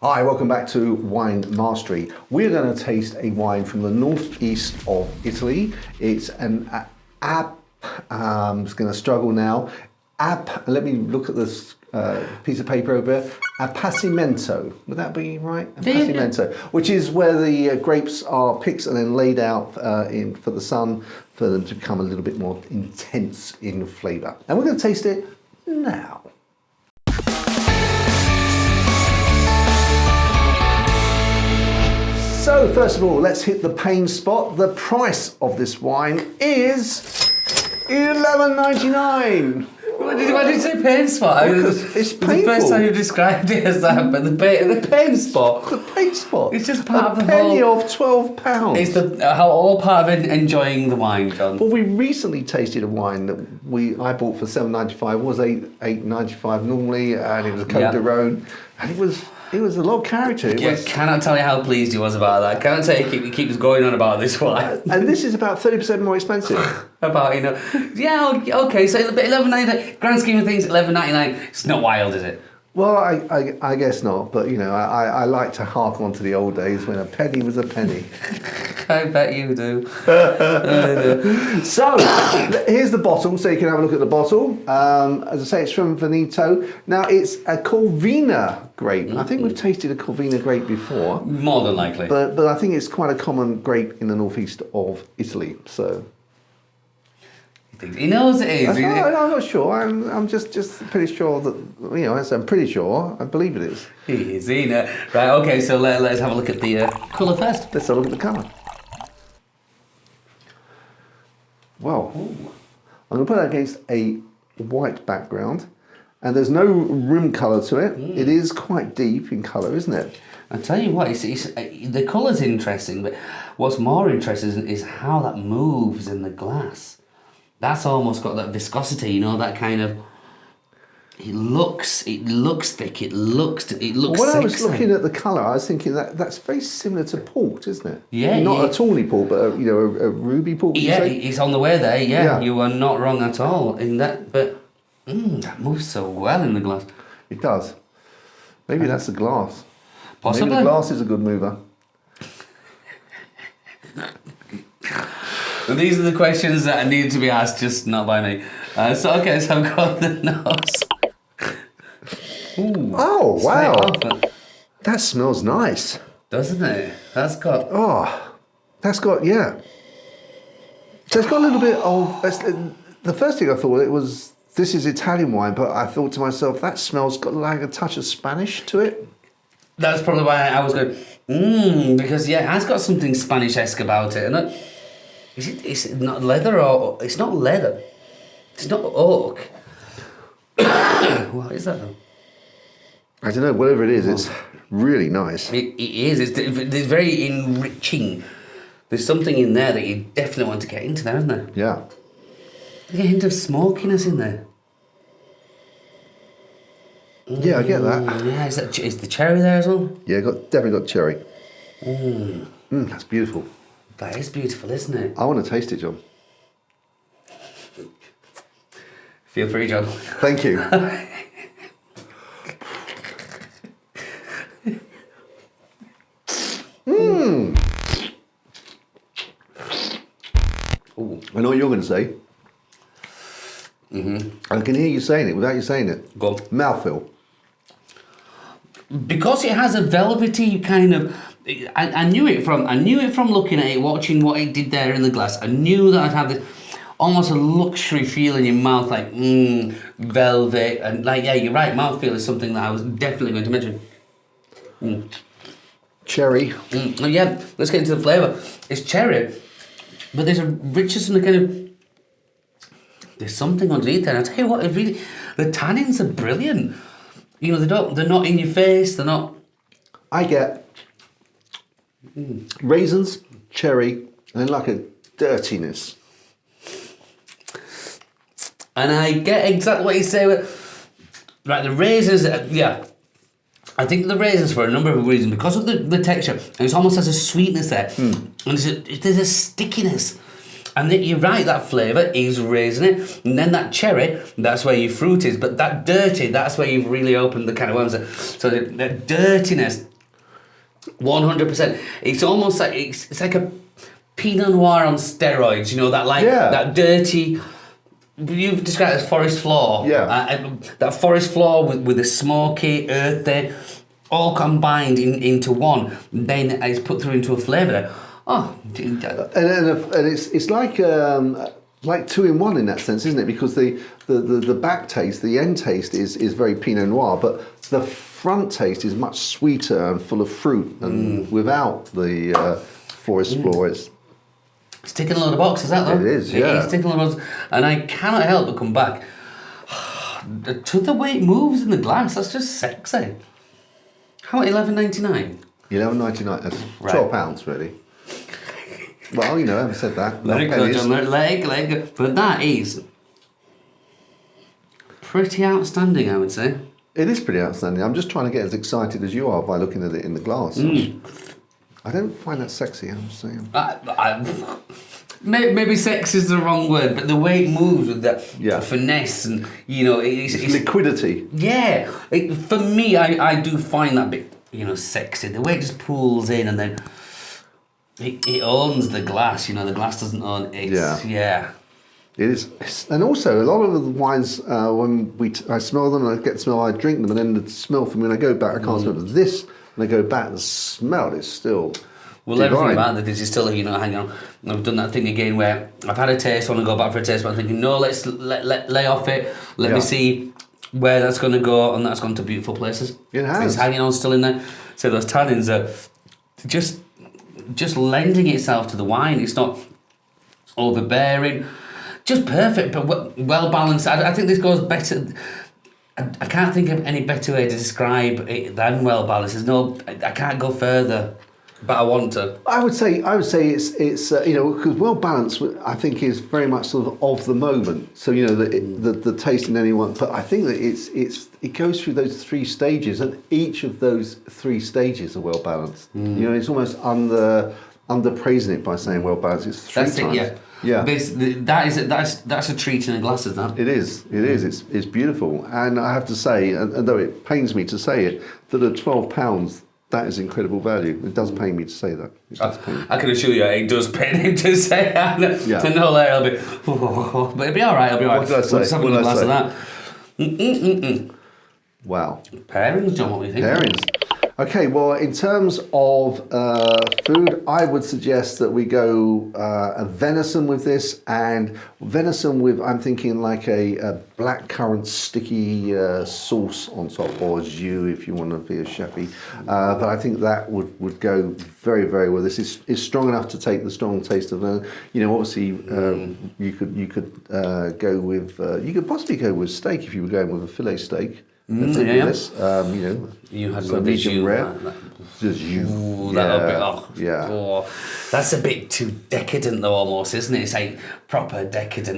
Hi, welcome back to Wine Mastery. We're going to taste a wine from the northeast of Italy. It's an I'm just going to struggle now. Let me look at this piece of paper over here. Appassimento. Would that be right? Appassimento, which is where the grapes are picked and then laid out for the sun for them to become a little bit more intense in flavour. And we're going to taste it now. So first of all, let's hit the pain spot. The price of this wine is $11.99. Why did you say pain spot? It's painful. The first time you described it as that, but the pain spot. The pain spot. It's just part of the penny whole... of £12. It's all part of enjoying the wine, John. Well, we recently tasted a wine that I bought for $7.95. It was $8.95 normally, and it was a Côte de Rhône, and it was a lot of character. Cannot tell you how pleased he was about that. Cannot tell you he keeps going on about this wine. And this is about 30% more expensive. Okay, so $11.99, grand scheme of things, $11.99. It's not wild, is it? Well, I guess not, but I like to hark on to the old days when a penny was a penny. I bet you do. So, here's the bottle, so you can have a look at the bottle. As I say, it's from Veneto. Now, it's a Corvina grape. I think we've tasted a Corvina grape before. More than likely. But I think it's quite a common grape in the northeast of Italy, so... He knows it is. I'm not sure. I'm just pretty sure that, I'm pretty sure. I believe it is. He is, Right, okay, so let's have a look at the colour first. Let's have a look at the colour. Well, I'm going to put that against a white background, and there's no room colour to it. It is quite deep in colour, isn't it? I tell you what, the colour's interesting, but what's more interesting is how that moves in the glass. That's almost got that viscosity, that kind of. It looks thick. It looks sexy. When I was looking at the colour, I was thinking that's very similar to port, isn't it? Yeah. Not a tawny port, but a ruby port. Yeah, it's on the way there. Yeah, you are not wrong at all in that. But that moves so well in the glass. It does. Maybe that's the glass. Possibly. Maybe the glass is a good mover. And these are the questions that need to be asked, just not by me. So I've got the nose. Ooh, oh, wow. That smells nice. Doesn't it? That's got, yeah. So it's got a little bit of, the first thing I thought this is Italian wine, but I thought to myself, that smells got like a touch of Spanish to it. That's probably why I was going, because it has got something Spanish-esque about it, and it's not leather, or it's not leather. It's not oak. What is that though? I don't know, whatever it is, it's really nice. It is. It's very enriching. There's something in there that you definitely want to get into there, isn't there? Yeah. There's a hint of smokiness in there. Yeah, I get that. Yeah, is the cherry there as well? Yeah, definitely got cherry. That's beautiful. That is beautiful, isn't it? I want to taste it, John. Feel free, John. Thank you. I know what you're going to say. I can hear you saying it without you saying it. Go on. Mouthfeel. Because it has a velvety kind of. I knew it from looking at it, watching what it did there in the glass. I knew that I'd have this almost a luxury feel in your mouth, like velvet, and you're right. Mouthfeel is something that I was definitely going to mention. Cherry. Yeah, let's get into the flavour. It's cherry, but there's a richness and a kind of. There's something underneath there. And I tell you what, the tannins are brilliant. They're not in your face. They're not. I get raisins, cherry, and then like a dirtiness. And I get exactly what you say. Right, the raisins, I think the raisins, for a number of reasons, because of the texture, and it almost has a sweetness there. And there's a stickiness. And you're right, that flavour is raising it. And then that cherry, that's where your fruit is. But that dirty, that's where you've really opened the can of worms. So the dirtiness, 100%. It's almost like, it's like a Pinot Noir on steroids, you know, that dirty... You've described it as forest floor. Yeah. That forest floor with the smoky, earthy, all combined into one. Then it's put through into a flavour. Oh, and it's like 2 in 1 in that sense, isn't it? Because the back taste, the end taste is very Pinot Noir, but the front taste is much sweeter and full of fruit, and without the forest floor, it's ticking a lot of boxes, that though. It is, yeah. It's ticking a lot of boxes, and I cannot help but come back to the way it moves in the glass. That's just sexy. How $11.99? $11.99. That's £12, really. Well, you know, I haven't said that. Let it go, John. Let it go. But that is pretty outstanding, I would say. It is pretty outstanding. I'm just trying to get as excited as you are by looking at it in the glass. I don't find that sexy, I'm saying. Maybe sex is the wrong word, but the way it moves with that finesse and, you know... It's liquidity. Yeah. For me, I do find that bit, you know, sexy. The way it just pulls in and then... It owns the glass, you know, the glass doesn't own it. Yeah. It is. And also, a lot of the wines, when I smell them, and I get the smell, I drink them, and then the smell from when I go back, I can't smell this. When I go back, the smell is still divine. Everything about this is still, you know, hang on. I've done that thing again where I've had a taste, I want to go back for a taste, but I'm thinking, no, let's lay off it. Let me see where that's going to go, and that's gone to beautiful places. It has. It's hanging on still in there. So those tannins are just lending itself to the wine. It's not overbearing. Just perfect, but well balanced. I think this goes better... I can't think of any better way to describe it than well balanced. I can't go further, but I want to. I would say it's you know, because well balanced, I think, is very much sort of the moment. So you know the taste in anyone, but I think that it goes through those 3 stages, and each of those 3 stages are well balanced. You know, it's almost underpraising it by saying well balanced. It's 3 times. It, yeah. Yeah, that's a treat in a glass, is that? It is. It's beautiful, and I have to say, and though it pains me to say it, that at £12, that is incredible value. It does pain me to say that. It does pain me. I can assure you, it does pain him to say that. To know that it'll be, but it'll be all right. What did I say? We'll just have a glass of that. Wow. Pairings, John. What do you think? Pairings. Okay, well, in terms of food, I would suggest that we go a venison with this, and venison with, I'm thinking like a black currant sticky sauce on top, or jus if you want to be a chefy. But I think that would go very, very well. This is strong enough to take the strong taste of venison. You know, obviously you could go with, you could possibly go with steak if you were going with a filet steak. This, you know, you had so medium rare. Just you. That's a bit too decadent though, almost, isn't it? It's like proper decadent.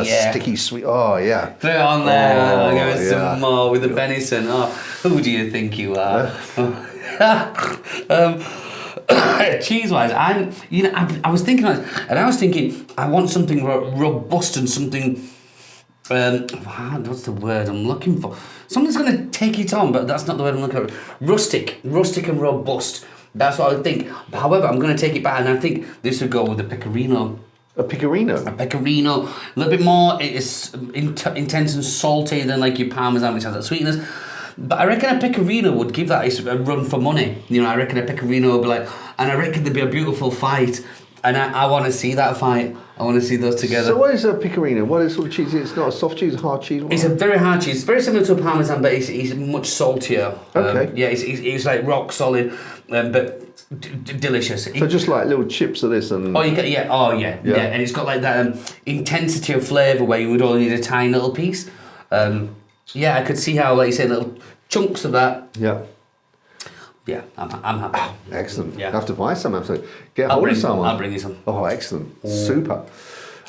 Sticky sweet. Oh yeah. Put it on there. I'll give it some more with the venison. Oh, who do you think you are? Cheese-wise, I was thinking, I want something robust and something. What's the word I'm looking for? Something's going to take it on, but that's not the word I'm looking for. Rustic and robust. That's what I would think. However, I'm going to take it back, and I think this would go with the Pecorino. A Pecorino? A Pecorino. A little bit more intense and salty than like your Parmesan, which has that sweetness. But I reckon a Pecorino would give that a run for money. You know, I reckon a Pecorino would be like, and I reckon there'd be a beautiful fight. And I want to see that fight. I want to see those together. So what is a Pecorino? What is sort of cheese? It's not a soft cheese, a hard cheese? It's a very hard cheese. It's very similar to a Parmesan, but it's much saltier. Okay. It's like rock solid, but delicious. So just like little chips of this and... And it's got like that intensity of flavour where you would only need a tiny little piece. I could see how, like you say, little chunks of that. Yeah. Yeah, I'm happy. Excellent. Yeah. I have to buy some. Get hold of someone. I'll bring you some. Oh, excellent. Super.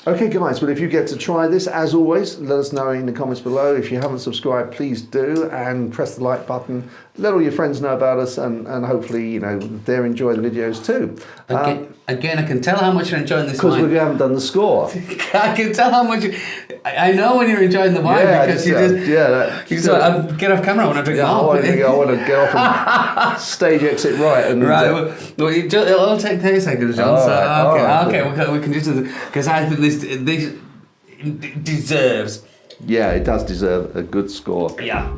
Okay, guys, well, if you get to try this, as always, let us know in the comments below. If you haven't subscribed, please do, and press the like button. Let all your friends know about us, and hopefully, you know, they're enjoying the videos too. Okay. Again, I can tell how much you're enjoying this Because wine. we haven't done the score. I can tell how much. I know when you're enjoying the wine because you just. You just like, get off camera when I drink more. I want to get off and stage exit right. And Right, well, it'll take 30 seconds, John. Okay, we can just because I think this deserves. Yeah, it does deserve a good score. Yeah,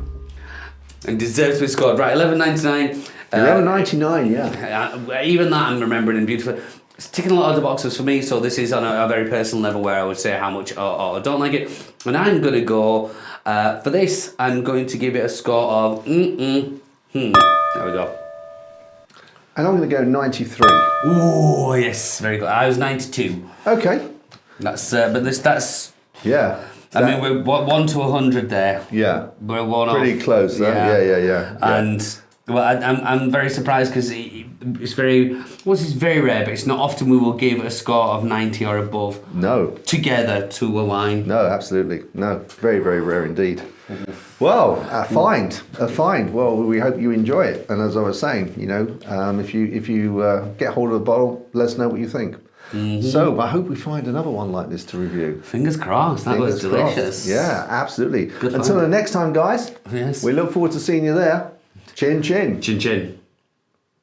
and deserves to be scored. Right, 11.99. 11.99, yeah. Even that I'm remembering beautifully. It's ticking a lot of the boxes for me, so this is on a very personal level where I would say how much or don't like it. And I'm going to go, for this, I'm going to give it a score of, There we go. And I'm going to go 93. Oh, yes, very good. I was 92. Okay. That's, that's... Yeah. I mean, we're 1 to 100 there. Yeah. We're one Pretty off. close, though. Yeah. And... Well, I'm very surprised because it's very rare, but it's not often we will give a score of 90 or above. No. Together to a wine. No, absolutely. No, very, very rare indeed. Well, a find. Well, we hope you enjoy it. And as I was saying, if you get hold of the bottle, let us know what you think. Mm-hmm. So I hope we find another one like this to review. Fingers crossed. That was delicious. Yeah, absolutely. Good Until fun. the next time, guys. Yes. We look forward to seeing you there. Chin chin. Chin chin.